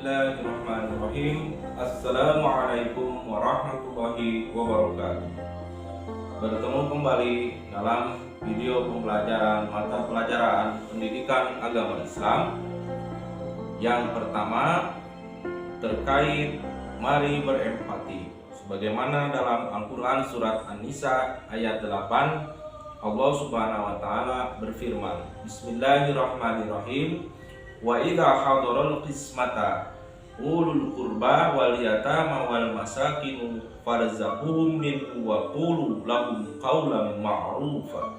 Bismillahirrahmanirrahim. Assalamualaikum warahmatullahi wabarakatuh. Bertemu kembali dalam video pembelajaran mata pelajaran pendidikan agama Islam. Yang pertama terkait mari berempati. Sebagaimana dalam Al-Quran surat An-Nisa ayat 8, Allah Subhanahu wa Ta'ala berfirman, Bismillahirrahmanirrahim. Wa idza hadaral qismata ulul qurba wal yatama wal masakin farzaquhum minhu wa qulu lahum qawlan ma'rufa.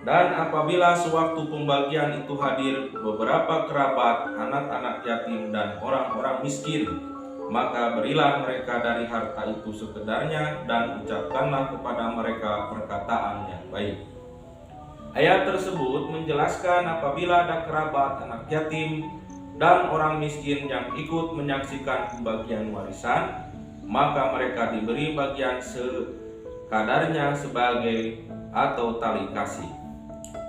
Dan apabila sewaktu pembagian itu hadir beberapa kerabat, anak-anak yatim dan orang-orang miskin, maka berilah mereka dari harta itu sekedarnya dan ucapkanlah kepada mereka perkataan yang baik. Ayat tersebut menjelaskan apabila ada kerabat, anak yatim, dan orang miskin yang ikut menyaksikan pembagian warisan, maka mereka diberi bagian sekadarnya sebagai atau tali kasih.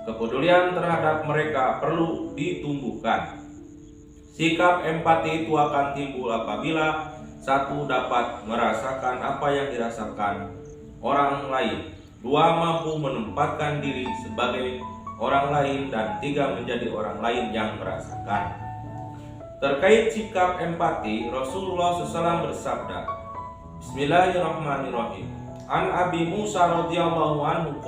Kepedulian terhadap mereka perlu ditumbuhkan. Sikap empati itu akan timbul apabila satu dapat merasakan apa yang dirasakan orang lain, dua mampu menempatkan diri sebagai orang lain, dan tiga menjadi orang lain yang merasakan. Terkait sikap empati, Rasulullah SAW bersabda, Bismillahirrahmanirrahim. An Abi Musa radhiyallahu anhu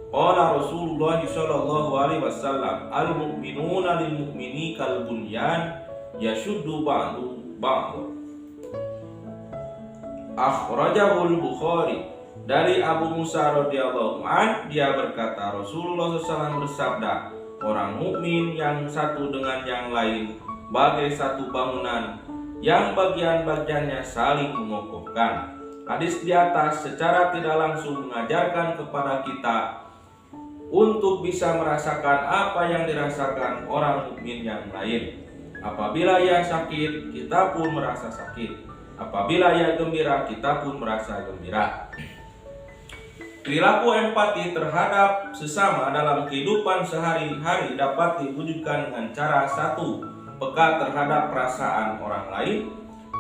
qala Rasulullah sallallahu alaihi wasallam, al-mu'minuna lil mu'mini kal bunyan yashuddu ba'du ba'd. Akhrajahu al-Bukhari. Dari Abu Musa radhiyallahu an, dia berkata, Rasulullah SAW bersabda, orang mukmin yang satu dengan yang lain bagai satu bangunan yang bagian-bagiannya saling mengokohkan. Hadis di atas secara tidak langsung mengajarkan kepada kita untuk bisa merasakan apa yang dirasakan orang mukmin yang lain. Apabila ia sakit, kita pun merasa sakit. Apabila ia gembira, kita pun merasa gembira. Perilaku empati terhadap sesama dalam kehidupan sehari-hari dapat diwujudkan dengan cara: 1. Peka terhadap perasaan orang lain.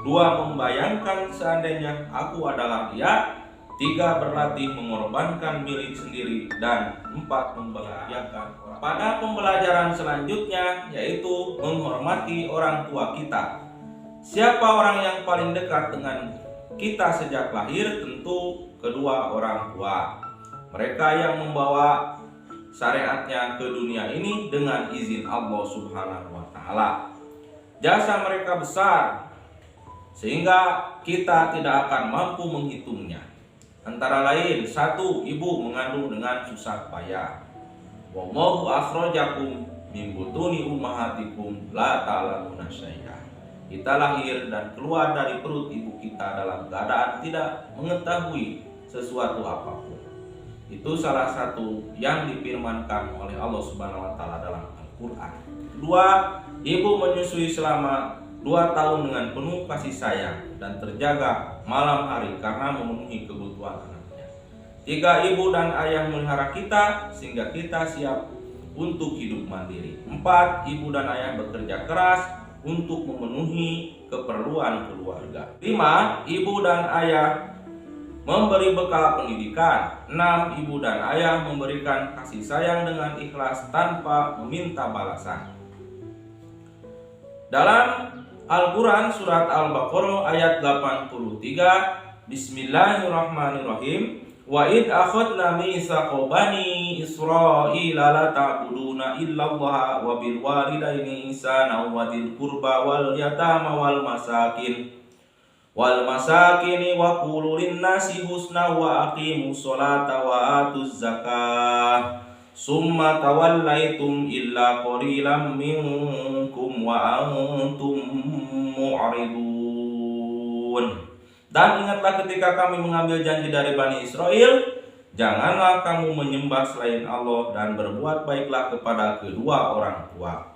2. Membayangkan seandainya aku adalah dia. 3. Berlatih mengorbankan milik sendiri. Dan 4. Membahagiakan orang. Pada pembelajaran selanjutnya, yaitu menghormati orang tua kita. Siapa orang yang paling dekat dengan kita sejak lahir? Tentu kedua orang tua. Mereka yang membawa syariatnya ke dunia ini dengan izin Allah Subhanahu wa Ta'ala. Jasa mereka besar sehingga kita tidak akan mampu menghitungnya. Antara lain, 1. Ibu mengandung dengan susah payah. Wallahu akhrajakum min butuni ummahatikum la ta'lamuna syai'a. Kita lahir dan keluar dari perut ibu kita dalam keadaan tidak mengetahui sesuatu apapun. Itu salah satu yang difirmankan oleh Allah Subhanahu wa Ta'ala dalam Al-Quran. 2. Ibu menyusui selama 2 tahun dengan penuh kasih sayang dan terjaga malam hari karena memenuhi kebutuhan anaknya. 3. Ibu dan ayah melihara kita sehingga kita siap untuk hidup mandiri. 4. Ibu dan ayah bekerja keras untuk memenuhi keperluan keluarga. 5. Ibu dan ayah memberi bekal pendidikan. 6. Ibu dan ayah memberikan kasih sayang dengan ikhlas tanpa meminta balasan. Dalam Al-Quran surat Al-Baqarah ayat 83, Bismillahirrahmanirrahim. Wa id akhadna mitsaqa bani Israila la ta'buduna illallaha wa bil walidaini ihsana wa dzil qurba wal yatama wal masakin wa qulu lin-nasi husna wa aqimus sholata wa atuz zakah summa tawallaitum illa qalilan minkum wa antum mu'ridun. Dan ingatlah ketika kami mengambil janji dari Bani Israel, janganlah kamu menyembah selain Allah dan berbuat baiklah kepada kedua orang tua,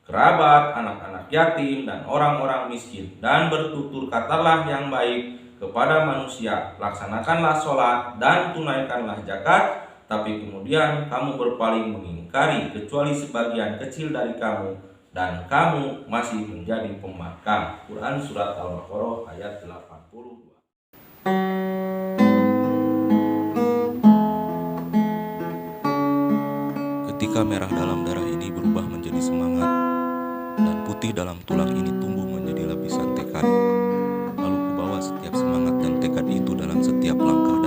kerabat, anak-anak yatim, dan orang-orang miskin. Dan bertutur katalah yang baik kepada manusia, laksanakanlah sholat dan tunaikanlah zakat. Tapi kemudian kamu berpaling mengingkari kecuali sebagian kecil dari kamu, dan kamu masih menjadi pembangkang. Quran Surat Al-Baqarah ayat 82. Ketika merah dalam darah ini berubah menjadi semangat, dan putih dalam tulang ini tumbuh menjadi lapisan tekad, lalu kubawa setiap semangat dan tekad itu dalam setiap langkah